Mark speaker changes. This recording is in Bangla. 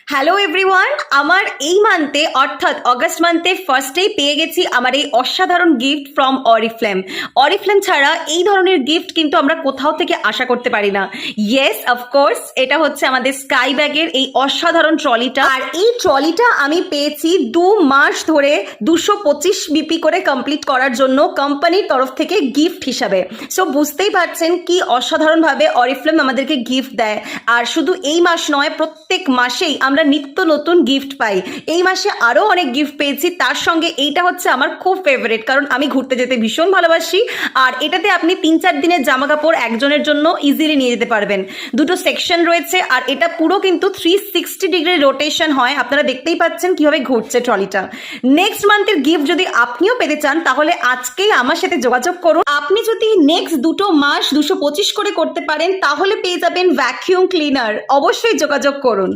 Speaker 1: হ্যালো এভরিওয়ান, আমার এই মান্থে অর্থাৎ অগস্ট মান্থে ফার্স্টেই পেয়ে গেছি আমার এই অসাধারণ গিফট ফ্রম অরিফ্লেম। অরিফ্লেম ছাড়া এই ধরনের গিফট কিন্তু আমরা কোথাও থেকে আশা করতে পারি না। ইয়েস, অফকোর্স, এটা হচ্ছে আমাদের স্কাই ব্যাগের এই অসাধারণ ট্রলিটা। আর এই ট্রলিটা আমি পেয়েছি 2 মাস ধরে 225 বিপি করে কমপ্লিট করার জন্য কোম্পানির তরফ থেকে গিফট হিসাবে। সো বুঝতেই পারছেন কি অসাধারণভাবে অরিফ্লেম আমাদেরকে গিফট দেয়। আর শুধু এই মাস নয়, প্রত্যেক মাসেই আমরা নিত্য নতুন গিফট পাই। এই মাসে আরও অনেক গিফট পেয়েছি, তার সঙ্গে এইটা হচ্ছে আমার খুব ফেভারিট, কারণ আমি ঘুরতে যেতে ভীষণ ভালোবাসি। আর এটাতে আপনি 3-4 দিনের জামা কাপড় একজনের জন্য ইজিলি নিয়ে যেতে পারবেন। দুটো সেকশন রয়েছে আর এটা পুরো কিন্তু 360 ডিগ্রি রোটেশন হয়। আপনারা দেখতেই পাচ্ছেন কিভাবে ঘুরছে ট্রলিটা। নেক্সট মান্থের গিফট যদি আপনিও পেতে চান তাহলে আজকেই আমার সাথে যোগাযোগ করুন। আপনি যদি নেক্সট 2 মাস 225 করে করতে পারেন তাহলে পেয়ে যাবেন ভ্যাকিউম ক্লিনার। অবশ্যই যোগাযোগ করুন।